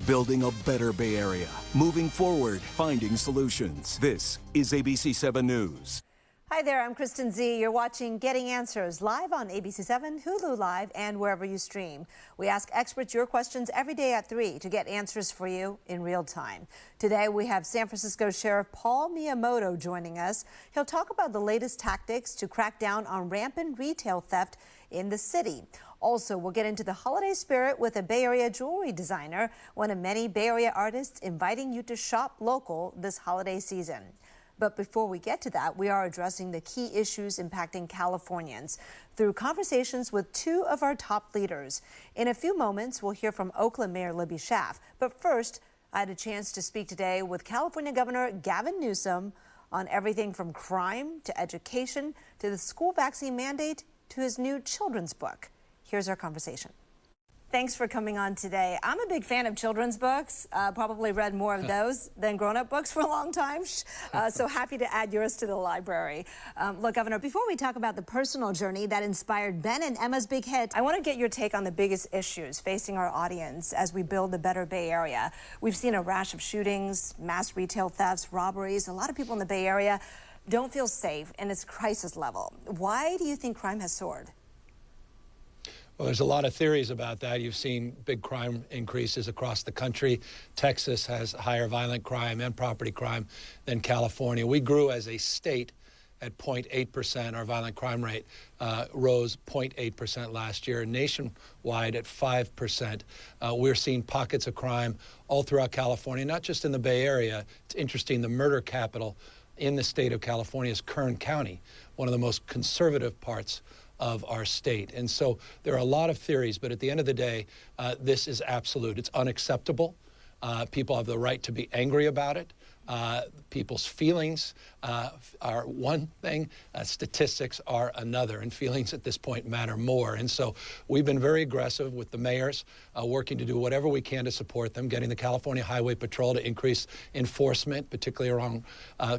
Building a better Bay Area. Moving forward, finding solutions. This is ABC 7 News. Hi there, I'm Kristen Z. You're watching Getting Answers live on ABC 7, Hulu Live, and wherever you stream. We ask experts your questions every day at 3 to get answers for you in real time. Today we have San Francisco Sheriff Paul Miyamoto joining us. He'll talk about the latest tactics to crack down on rampant retail theft in the city. Also, we'll get into the holiday spirit with a Bay Area jewelry designer, one of many Bay Area artists inviting you to shop local this holiday season. But before we get to that, we are addressing the key issues impacting Californians through conversations with two of our top leaders. In a few moments, we'll hear from Oakland Mayor Libby Schaaf. But first, I had a chance to speak today with California Governor Gavin Newsom on everything from crime to education to the school vaccine mandate to his new children's book. Here's our conversation. Thanks for coming on today. I'm a big fan of children's books, probably read more of those than grown-up books for a long time, so happy to add yours to the library. Look, Governor, before we talk about the personal journey that inspired Ben and Emma's big hit, I want to get your take on the biggest issues facing our audience as we build a better Bay Area. We've seen a rash of shootings, mass retail thefts, robberies. A lot of people in the Bay Area don't feel safe, and it's crisis level. Why do you think crime has soared? Well, there's a lot of theories about that. You've seen big crime increases across the country. Texas has higher violent crime and property crime than California. We grew as a state at 0.8%. Our violent crime rate rose 0.8% last year. Nationwide at 5%. We're seeing pockets of crime all throughout California, not just in the Bay Area. It's interesting, the murder capital in the state of California is Kern County, one of the most conservative parts of our state. And so there are a lot of theories, but at the end of the day, this is absolute. It's unacceptable. People have the right to be angry about it. People's feelings are one thing, statistics are another, and feelings at this point matter more. And so we've been very aggressive with the mayors, working to do whatever we can to support them, getting the California Highway Patrol to increase enforcement, particularly around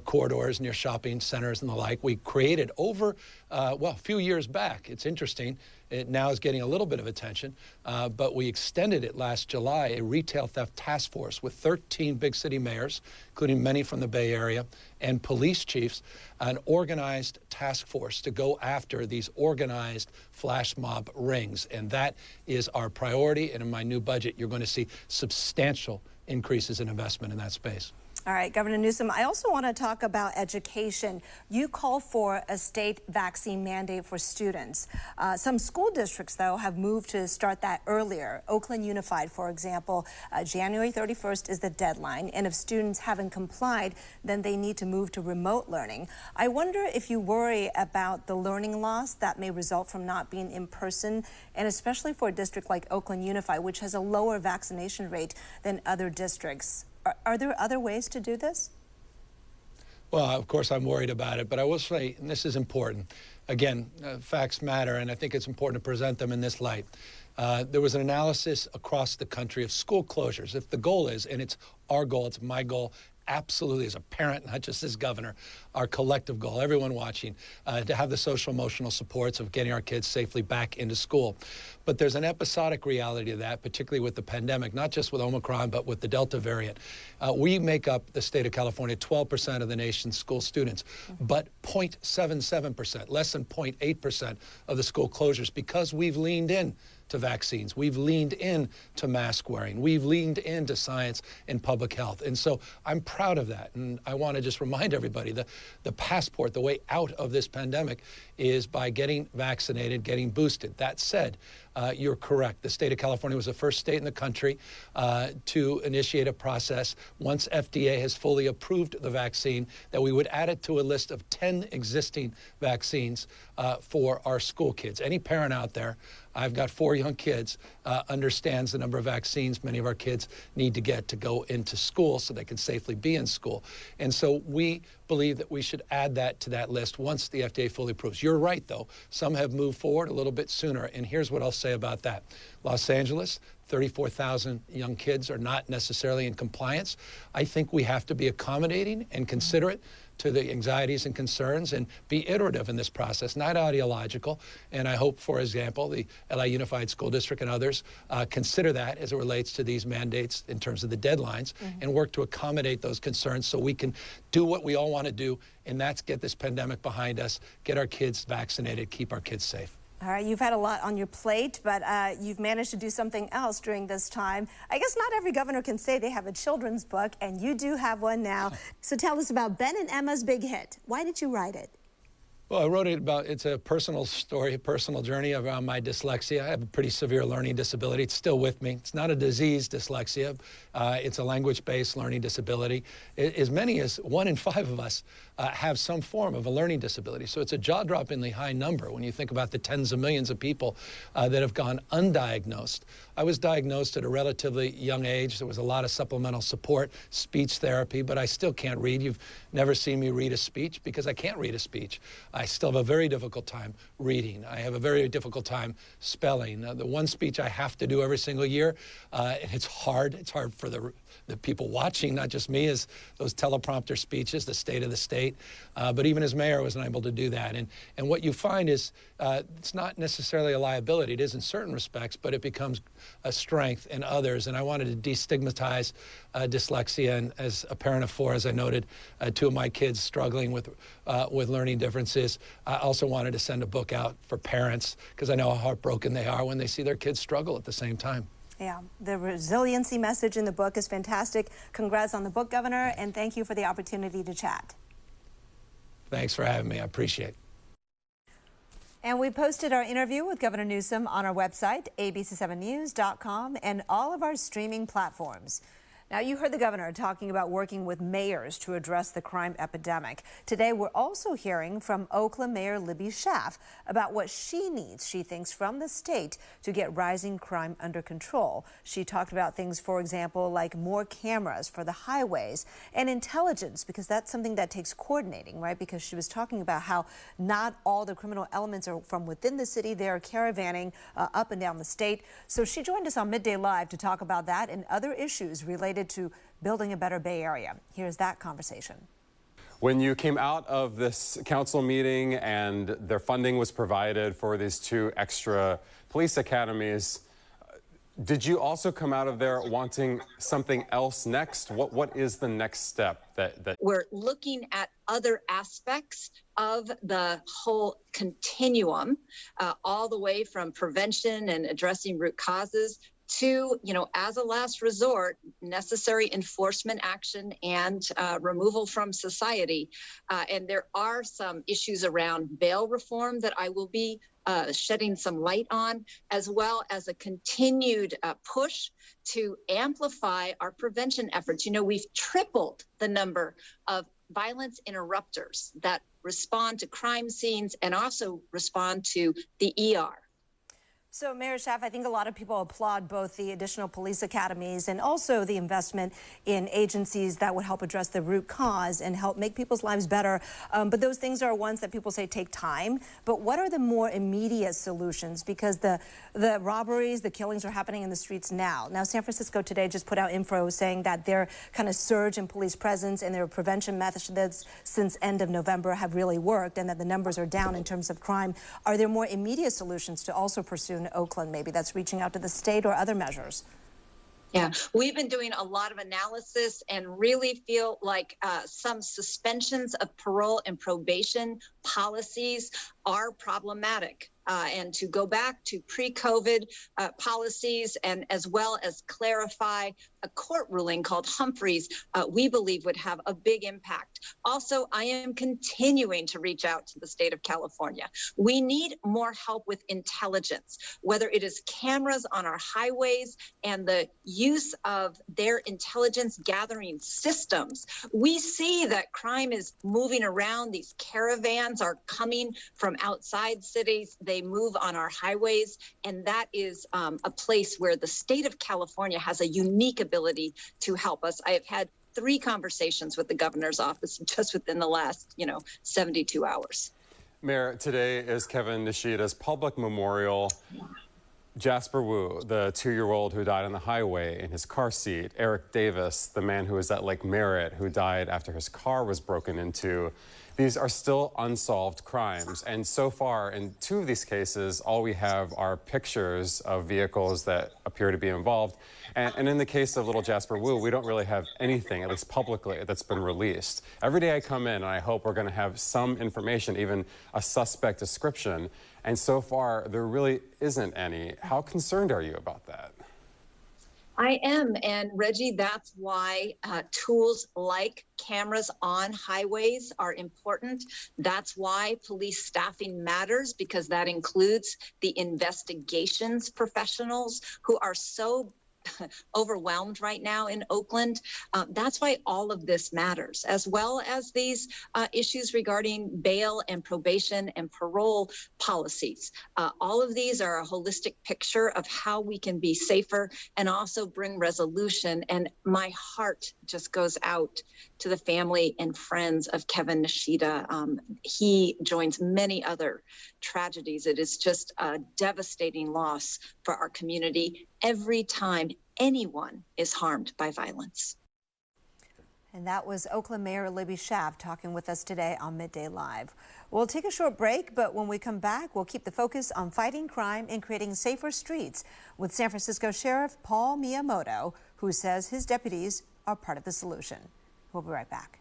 corridors near shopping centers and the like. We created over, well, a few years back, it's interesting, it now is getting a little bit of attention, but we extended it last July, a retail theft task force with 13 big city mayors, including many from the Bay Area, and police chiefs, an organized task force to go after these organized flash mob rings. And that is our priority. And in my new budget, you're going to see substantial increases in investment in that space. All right, Governor Newsom, I also want to talk about education. You call for a state vaccine mandate for students. Some school districts, though, have moved to start that earlier. Oakland Unified, for example, January 31st is the deadline, and if students haven't complied, then they need to move to remote learning. I wonder if you worry about the learning loss that may result from not being in person, and especially for a district like Oakland Unified, which has a lower vaccination rate than other districts. Are there other ways to do this? Well, of course, I'm worried about it, but I will say, and this is important, again, facts matter, and I think it's important to present them in this light. There was an analysis across the country of school closures. If the goal is, and it's our goal, it's my goal, absolutely as a parent, not just as governor, our collective goal, everyone watching, to have the social emotional supports of getting our kids safely back into school. But there's an episodic reality to that, particularly with the pandemic, not just with Omicron, but with the Delta variant. We make up the state of California 12% of the nation's school students, but 0.77%, less than 0.8% of the school closures, because we've leaned in to vaccines. We've leaned in to mask wearing. We've leaned into science and public health. And so I'm proud of that. And I want to just remind everybody that the passport, the way out of this pandemic, is by getting vaccinated, getting boosted. That said, you're correct. The state of California was the first state in the country to initiate a process, once FDA has fully approved the vaccine, that we would add it to a list of 10 existing vaccines for our school kids. Any parent out there, I've got 4 young kids, understands the number of vaccines many of our kids need to get to go into school so they can safely be in school. And so we believe that we should add that to that list once the FDA fully approves. You're right, though. Some have moved forward a little bit sooner, and here's what I'll say about that. Los Angeles, 34,000 young kids are not necessarily in compliance. I think we have to be accommodating and considerate to the anxieties and concerns and be iterative in this process, not ideological. And I hope, for example, the LA Unified School District and others consider that as it relates to these mandates in terms of the deadlines and work to accommodate those concerns so we can do what we all want to do, and that's get this pandemic behind us, get our kids vaccinated, keep our kids safe. All right, you've had a lot on your plate, but you've managed to do something else during this time. I guess not every governor can say they have a children's book, and you do have one now. So tell us about Ben and Emma's big hit. Why did you write it? Well, I wrote it about, it's a personal story, a personal journey around my dyslexia. I have a pretty severe learning disability. It's still with me. It's not a disease, dyslexia. It's a language-based learning disability. As many as 1 in 5 of us have some form of a learning disability. So it's a jaw-droppingly high number when you think about the tens of millions of people that have gone undiagnosed. I was diagnosed at a relatively young age. There was a lot of supplemental support, speech therapy, but I still can't read. You've never seen me read a speech because I can't read a speech. I still have a very difficult time reading. I have a very difficult time spelling. The one speech I have to do every single year, and it's hard. It's hard for the people watching, not just me, is those teleprompter speeches, the state of the state. But even as mayor, I wasn't able to do that. And what you find is it's not necessarily a liability. It is in certain respects, but it becomes a strength in others. And I wanted to destigmatize dyslexia. And as a parent of 4, as I noted, 2 of my kids struggling with learning differences. I also wanted to send a book out for parents because I know how heartbroken they are when they see their kids struggle at the same time. Yeah, the resiliency message in the book is fantastic. Congrats on the book, Governor, and thank you for the opportunity to chat. Thanks for having me. I appreciate it. And we posted our interview with Governor Newsom on our website, abc7news.com, and all of our streaming platforms. Now, you heard the governor talking about working with mayors to address the crime epidemic. Today, we're also hearing from Oakland Mayor Libby Schaaf about what she needs, she thinks, from the state to get rising crime under control. She talked about things, for example, like more cameras for the highways and intelligence, because that's something that takes coordinating, right? Because she was talking about how not all the criminal elements are from within the city. They're caravanning up and down the state. So she joined us on Midday Live to talk about that and other issues related to building a better Bay Area. Here's that conversation. When you came out of this council meeting and their funding was provided for these 2 extra police academies, did you also come out of there wanting something else next? What is the next step that we're looking at other aspects of the whole continuum, all the way from prevention and addressing root causes to, as a last resort, necessary enforcement action and removal from society. And there are some issues around bail reform that I will be shedding some light on, as well as a continued push to amplify our prevention efforts. We've tripled the number of violence interrupters that respond to crime scenes and also respond to the ER. So, Mayor Schaaf, I think a lot of people applaud both the additional police academies and also the investment in agencies that would help address the root cause and help make people's lives better. But those things are ones that people say take time. But what are the more immediate solutions? Because the robberies, the killings are happening in the streets now. Now, San Francisco today just put out info saying that their kind of surge in police presence and their prevention methods since end of November have really worked, and that the numbers are down in terms of crime. Are there more immediate solutions to also pursue in Oakland, maybe that's reaching out to the state, or other measures? Yeah, we've been doing a lot of analysis and really feel like some suspensions of parole and probation policies are problematic. And to go back to pre-COVID policies, and as well as clarify a court ruling called Humphreys, we believe would have a big impact. Also, I am continuing to reach out to the state of California. We need more help with intelligence, whether it is cameras on our highways and the use of their intelligence gathering systems. We see that crime is moving around. These caravans are coming from outside cities. They move on our highways, and that is a place where the state of California has a unique ability to help us. I have had 3 conversations with the governor's office just within the last, 72 hours. Mayor, today is Kevin Nishida's public memorial. Jasper Wu, the 2-year-old who died on the highway in his car seat. Eric Davis, the man who was at Lake Merritt, who died after his car was broken into. These are still unsolved crimes. And so far, in 2 of these cases, all we have are pictures of vehicles that appear to be involved. And in the case of little Jasper Wu, we don't really have anything, at least publicly, that's been released. Every day I come in and I hope we're going to have some information, even a suspect description. And so far, there really isn't any. How concerned are you about that? I am, and Reggie, that's why tools like cameras on highways are important. That's why police staffing matters, because that includes the investigations professionals who are so overwhelmed right now in Oakland. That's why all of this matters, as well as these issues regarding bail and probation and parole policies. All of these are a holistic picture of how we can be safer and also bring resolution. And my heart just goes out to the family and friends of Kevin Nishida. He joins many other tragedies. It is just a devastating loss for our community every time anyone is harmed by violence. And that was Oakland Mayor Libby Schaaf talking with us today on Midday Live. We'll take a short break, but when we come back, we'll keep the focus on fighting crime and creating safer streets with San Francisco Sheriff Paul Miyamoto, who says his deputies are part of the solution. We'll be right back.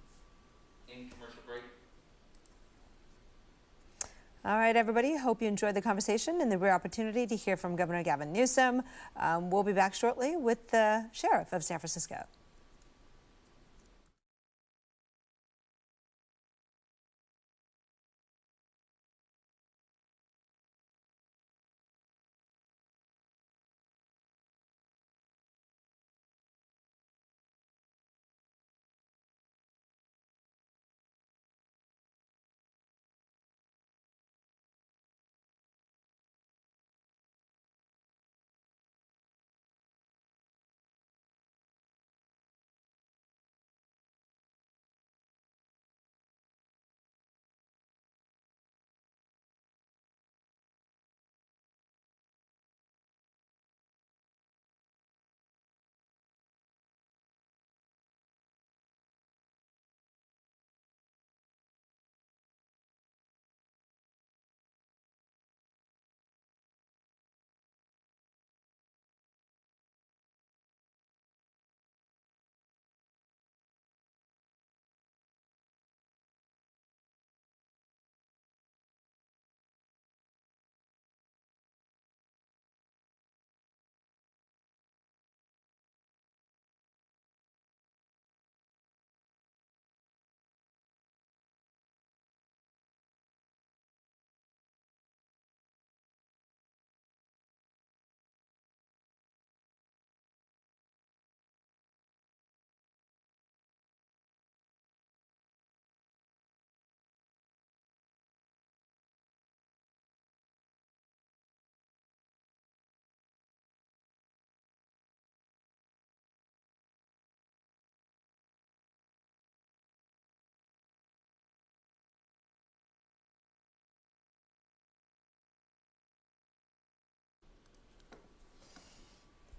In commercial break. All right, everybody. Hope you enjoyed the conversation and the rare opportunity to hear from Governor Gavin Newsom. We'll be back shortly with the Sheriff of San Francisco.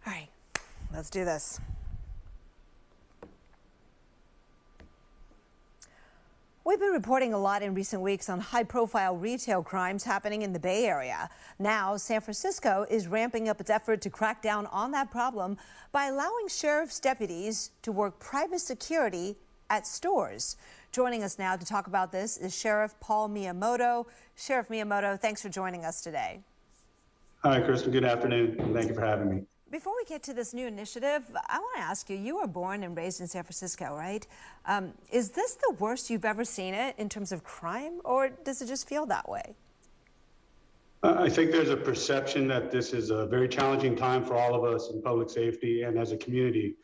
All right, let's do this. We've been reporting a lot in recent weeks on high-profile retail crimes happening in the Bay Area. Now, San Francisco is ramping up its effort to crack down on that problem by allowing sheriff's deputies to work private security at stores. Joining us now to talk about this is Sheriff Paul Miyamoto. Sheriff Miyamoto, thanks for joining us today. Hi, Kristen. Good afternoon, and thank you for having me. Before we get to this new initiative, I want to ask you, you were born and raised in San Francisco, right? Is this the worst you've ever seen it in terms of crime, or does it just feel that way? I think there's a perception that this is a very challenging time for all of us in public safety and as a community.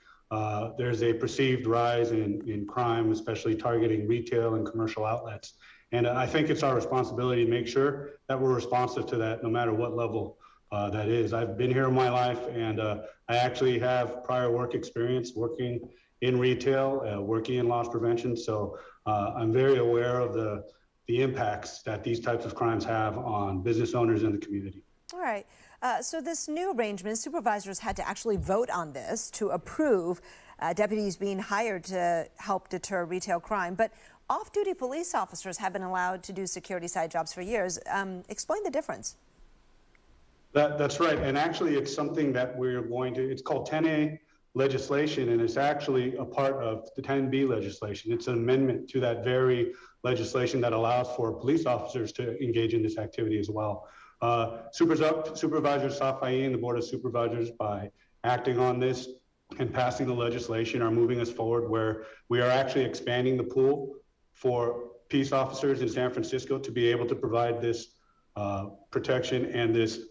There's a perceived rise in crime, especially targeting retail and commercial outlets. And I think it's our responsibility to make sure that we're responsive to that no matter what level that is. I've been here in my life, and I actually have prior work experience working in retail, working in loss prevention. So I'm very aware of the impacts that these types of crimes have on business owners in the community. All right. So this new arrangement, supervisors had to actually vote on this to approve deputies being hired to help deter retail crime. But off-duty police officers have been allowed to do security side jobs for years. Explain the difference. That's right. And actually, it's something that we're going to, it's called 10A legislation, and it's actually a part of the 10B legislation. It's an amendment to that very legislation that allows for police officers to engage in this activity as well. Supervisor Safai and the Board of Supervisors, by acting on this and passing the legislation, are moving us forward where we are actually expanding the pool for peace officers in San Francisco to be able to provide this protection and this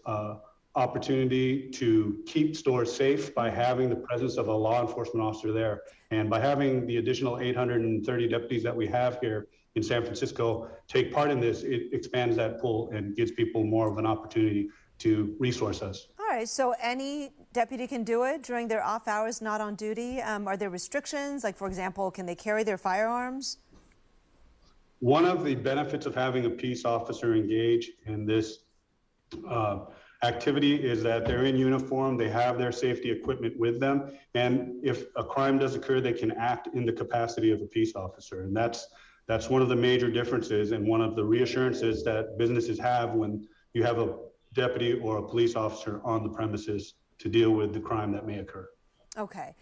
opportunity to keep stores safe by having the presence of a law enforcement officer there. And by having the additional 830 deputies that we have here in San Francisco take part in this, it expands that pool and gives people more of an opportunity to resource us. All right, so any deputy can do it during their off hours, not on duty. Are there restrictions? Like, for example, can they carry their firearms? One of the benefits of having a peace officer engage in this activity is that they're in uniform, they have their safety equipment with them, and if a crime does occur, they can act in the capacity of a peace officer. And that's one of the major differences and one of the reassurances that businesses have when you have a deputy or a police officer on the premises to deal with the crime that may occur. Okay.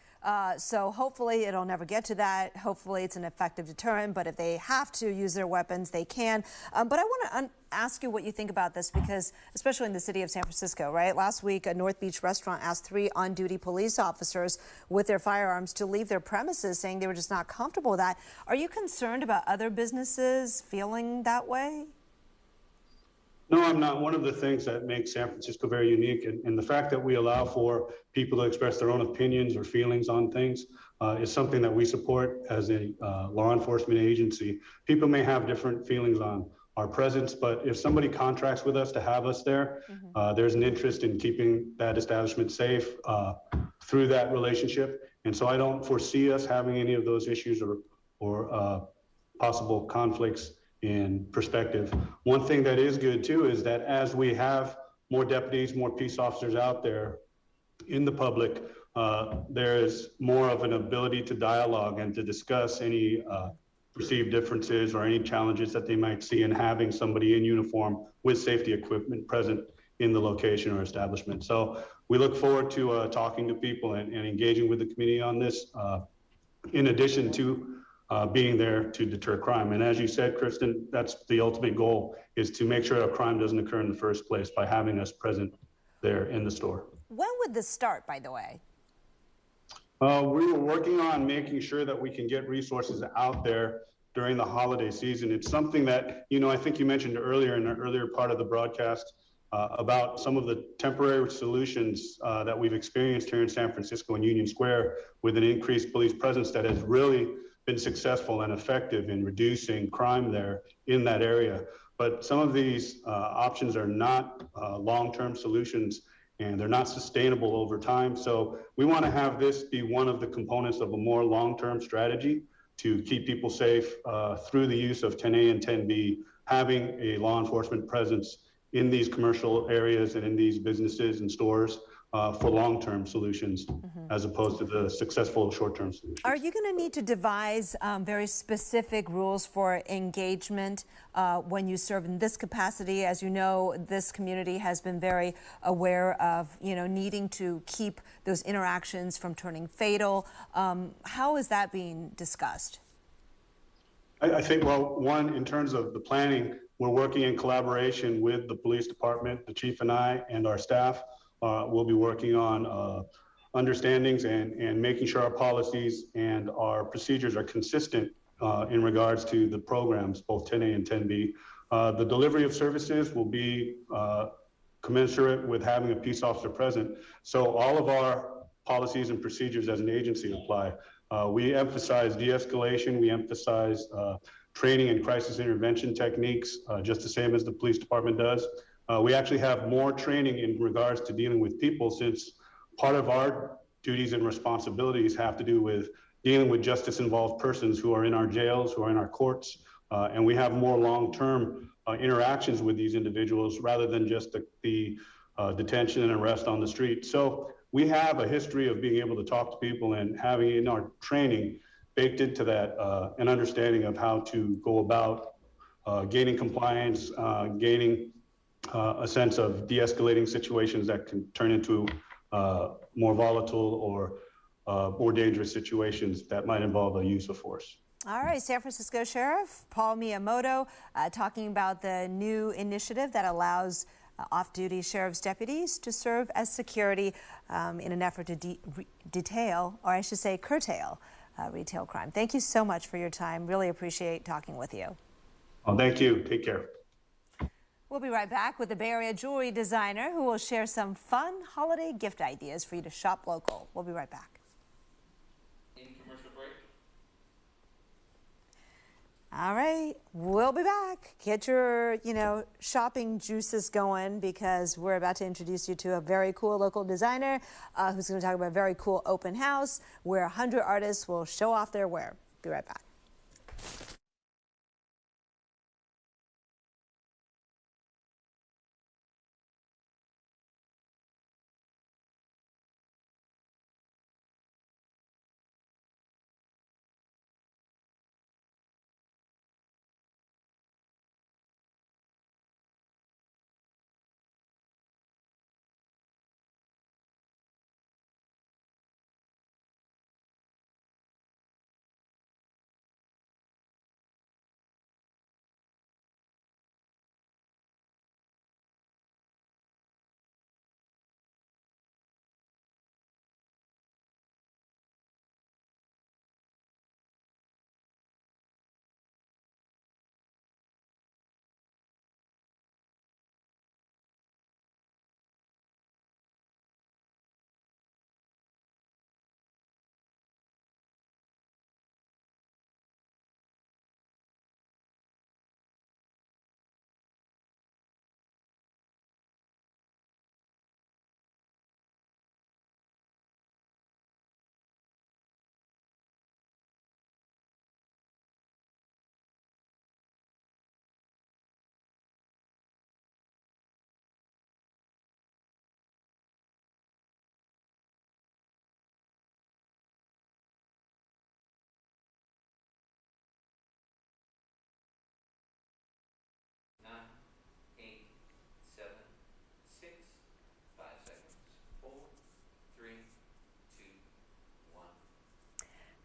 So hopefully it'll never get to that. Hopefully it's an effective deterrent, but if they have to use their weapons, they can. But I want to ask you what you think about this, because especially in the city of San Francisco, right? Last week, a North Beach restaurant asked 3 on-duty police officers with their firearms to leave their premises, saying they were just not comfortable with that. Are you concerned about other businesses feeling that way? No, I'm not. One of the things that makes San Francisco very unique, and the fact that we allow for people to express their own opinions or feelings on things is something that we support as a law enforcement agency. People may have different feelings on our presence, but if somebody contracts with us to have us there, there's an interest in keeping that establishment safe through that relationship. And so I don't foresee us having any of those issues or possible conflicts in perspective. One thing that is good too is that as we have more deputies, more peace officers out there in the public, there is more of an ability to dialogue and to discuss any perceived differences or any challenges that they might see in having somebody in uniform with safety equipment present in the location or establishment. So we look forward to talking to people and engaging with the community on this, in addition to being there to deter crime. And as you said, Kristen, that's the ultimate goal, is to make sure a crime doesn't occur in the first place by having us present there in the store. When would this start, by the way? We were working on making sure that we can get resources out there during the holiday season. It's something that, I think you mentioned earlier in an earlier part of the broadcast about some of the temporary solutions that we've experienced here in San Francisco and Union Square with an increased police presence that has really been successful and effective in reducing crime there in that area. But some of these options are not long-term solutions, and they're not sustainable over time. So we want to have this be one of the components of a more long-term strategy to keep people safe through the use of 10A and 10B, having a law enforcement presence in these commercial areas and in these businesses and stores for long-term solutions, as opposed to the successful short-term solutions. Are you going to need to devise very specific rules for engagement when you serve in this capacity? As you know, this community has been very aware of, needing to keep those interactions from turning fatal. How is that being discussed? I think, well, one, in terms of the planning, we're working in collaboration with the police department, the chief and I, and our staff. We'll be working on understandings and making sure our policies and our procedures are consistent in regards to the programs, both 10A and 10B. The delivery of services will be commensurate with having a peace officer present. So all of our policies and procedures as an agency apply. We emphasize de-escalation, we emphasize training and crisis intervention techniques, just the same as the police department does. We actually have more training in regards to dealing with people, since part of our duties and responsibilities have to do with dealing with justice-involved persons who are in our jails, who are in our courts, and we have more long-term interactions with these individuals rather than just the detention and arrest on the street. So we have a history of being able to talk to people and having in our training baked into that an understanding of how to go about gaining compliance, gaining a sense of de-escalating situations that can turn into more volatile or more dangerous situations that might involve the use of force. All right, San Francisco Sheriff Paul Miyamoto talking about the new initiative that allows off-duty sheriff's deputies to serve as security in an effort to curtail retail crime. Thank you so much for your time. Really appreciate talking with you. Oh, thank you. Take care. We'll be right back with the Bay Area jewelry designer who will share some fun holiday gift ideas for you to shop local. We'll be right back. In commercial break. All right, we'll be back. Get your, shopping juices going because we're about to introduce you to a very cool local designer who's going to talk about a very cool open house where 100 artists will show off their wear. Be right back.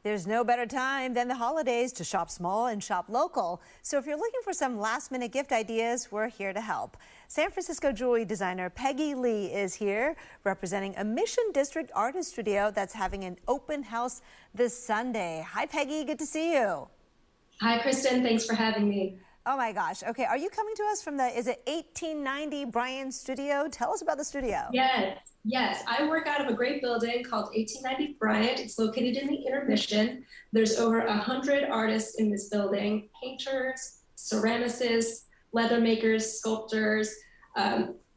There's no better time than the holidays to shop small and shop local. So if you're looking for some last-minute gift ideas, we're here to help. San Francisco jewelry designer Peggy Lee is here representing a Mission District artist studio that's having an open house this Sunday. Hi, Peggy. Good to see you. Hi, Kristen. Thanks for having me. Oh, my gosh. Okay. Are you coming to us from is it 1890 Bryan Studio? Tell us about the studio. Yes. I work out of a great building called 1890 Bryant. It's located in the Intermission. There's over 100 artists in this building, painters, ceramicists, leather makers, sculptors,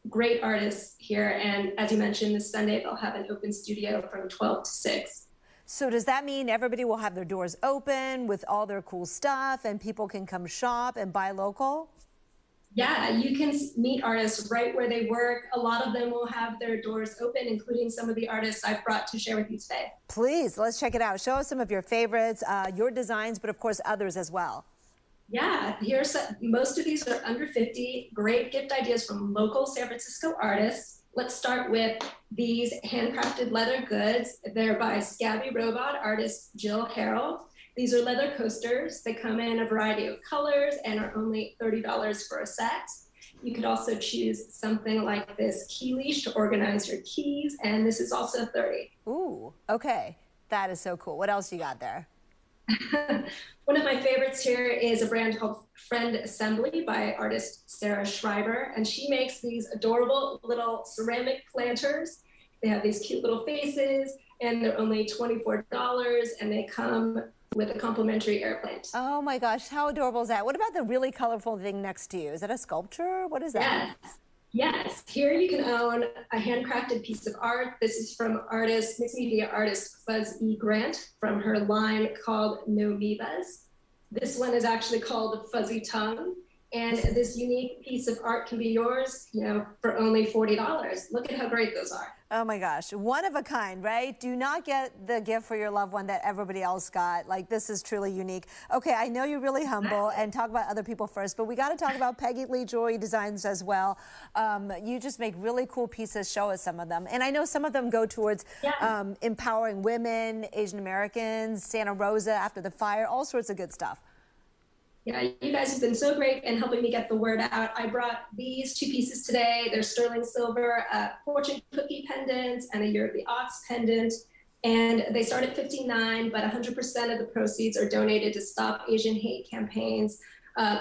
great artists here. And as you mentioned, this Sunday, they'll have an open studio from 12 to 6. So does that mean everybody will have their doors open with all their cool stuff and people can come shop and buy local? Yeah, you can meet artists right where they work. A lot of them will have their doors open, including some of the artists I've brought to share with you today. Please, let's check it out. Show us some of your favorites, your designs, but of course others as well. Yeah, most of these are under 50. Great gift ideas from local San Francisco artists. Let's start with these handcrafted leather goods. They're by Scabby Robot artist Jill Harrell. These are leather coasters. They come in a variety of colors and are only $30 for a set. You could also choose something like this key leash to organize your keys, and this is also $30. Ooh, okay. That is so cool. What else you got there? One of my favorites here is a brand called Friend Assembly by artist Sarah Schreiber, and she makes these adorable little ceramic planters. They have these cute little faces, and they're only $24, and they come with a complimentary air plant. Oh my gosh, how adorable is that? What about the really colorful thing next to you? Is that a sculpture? What is that? Yes. Here you can own a handcrafted piece of art. This is from mixed media artist Fuzz E. Grant from her line called No Mivas. This one is actually called Fuzzy Tongue. And this unique piece of art can be yours, for only $40. Look at how great those are. Oh my gosh, one of a kind, right? Do not get the gift for your loved one that everybody else got. Like, this is truly unique. Okay, I know you're really humble and talk about other people first, but we got to talk about Peggy Lee Joy Designs as well. You just make really cool pieces. Show us some of them. And I know some of them go towards empowering women, Asian Americans, Santa Rosa after the fire, all sorts of good stuff. Yeah, you guys have been so great in helping me get the word out. I brought these 2 pieces today. They're sterling silver fortune cookie pendants and a Year of the Ox pendant. And they start at $59, but 100% of the proceeds are donated to Stop Asian Hate campaigns,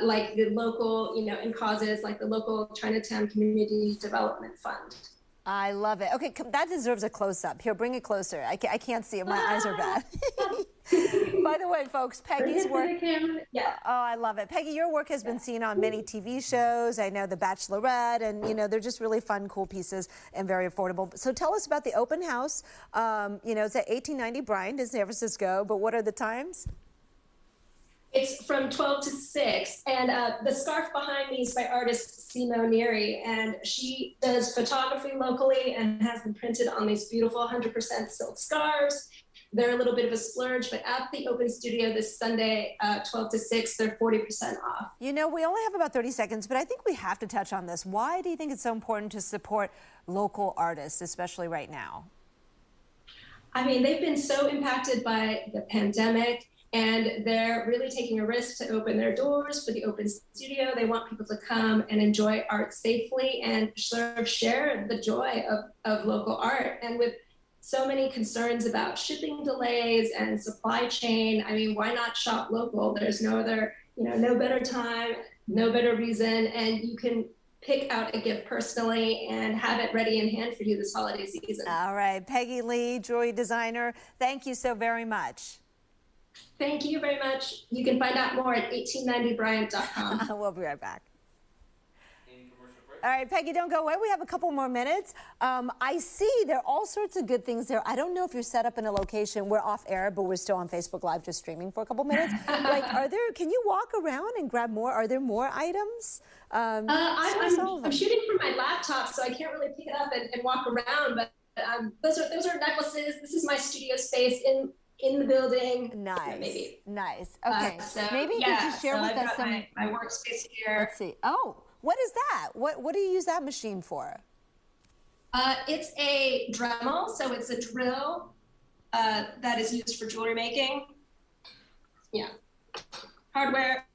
like the local, and causes like the local Chinatown Community Development Fund. I love it. Okay, that deserves a close-up. Here, bring it closer. I can't see it. My eyes are bad. By the way, folks, Peggy's work. Yeah. Oh, I love it. Peggy, your work has been seen on many TV shows. I know The Bachelorette, and they're just really fun, cool pieces and very affordable. So tell us about the open house. It's at 1890 Bryant in San Francisco, but what are the times? It's from 12 to 6, and the scarf behind me is by artist Simo Neary, and she does photography locally and has them printed on these beautiful 100% silk scarves. They're a little bit of a splurge, but at the open studio this Sunday, 12 to 6, they're 40% off. We only have about 30 seconds, but I think we have to touch on this. Why do you think it's so important to support local artists, especially right now? I mean, they've been so impacted by the pandemic, and they're really taking a risk to open their doors for the open studio. They want people to come and enjoy art safely and share the joy of local art. And with so many concerns about shipping delays and supply chain, I mean, why not shop local? There's no other, no better time, no better reason, and you can pick out a gift personally and have it ready in hand for you this holiday season. All right, Peggy Lee, Joy Designer, thank you so very much. Thank you very much. You can find out more at 1890bryant.com. We'll be right back. All right, Peggy, don't go away. We have a couple more minutes. I see there are all sorts of good things there. I don't know if you're set up in a location. We're off air, but we're still on Facebook Live just streaming for a couple minutes. Can you walk around and grab more? Are there more items? I'm shooting from my laptop, so I can't really pick it up and walk around, but those are necklaces. This is my studio space in the building. Nice. Maybe. Nice. Okay. Maybe you could just share with us some. My workspace here. Let's see. Oh, what is that? What do you use that machine for? It's a Dremel, so it's a drill that is used for jewelry making. Yeah. Hardware.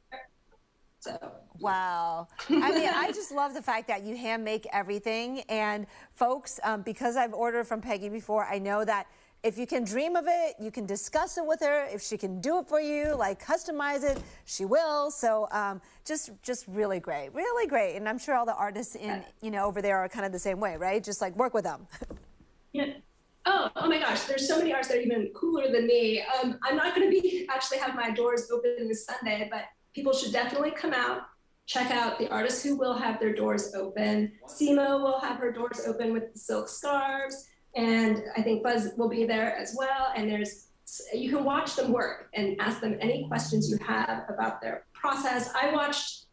So. Wow. I mean, I just love the fact that you hand make everything. And folks, because I've ordered from Peggy before, I know that if you can dream of it, you can discuss it with her. If she can do it for you, like customize it, she will. So just really great, really great. And I'm sure all the artists in, over there are kind of the same way, right? Just like work with them. Yeah. Oh my gosh, there's so many artists that are even cooler than me. I'm not going to actually have my doors open this Sunday, but people should definitely come out, check out the artists who will have their doors open. Simo will have her doors open with the silk scarves. And I think Buzz will be there as well. And you can watch them work and ask them any questions you have about their process. I watched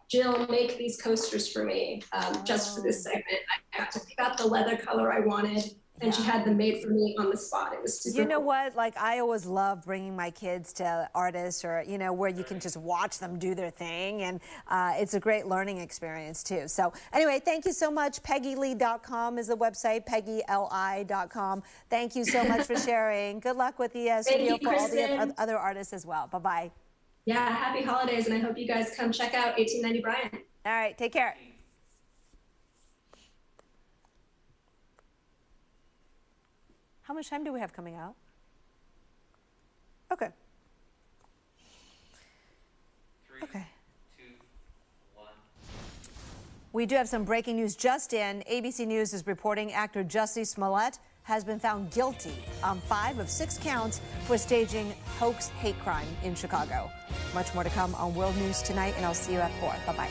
Jill make these coasters for me just for this segment. I got to pick out the leather color I wanted, and she had them made for me on the spot. It was super You know cool. what? Like, I always love bringing my kids to artists or, where you can just watch them do their thing. And it's a great learning experience, too. So anyway, thank you so much. PeggyLee.com is the website, PeggyLI.com. Thank you so much for sharing. Good luck with the studio for all the other artists as well. Bye-bye. Yeah, happy holidays. And I hope you guys come check out 1890 Bryant. All right, take care. How much time do we have coming out? Okay. 3, Okay. 2, 1. We do have some breaking news just in. ABC News is reporting actor Jussie Smollett has been found guilty on 5 of 6 counts for staging hoax hate crime in Chicago. Much more to come on World News Tonight, and I'll see you at 4. Bye-bye.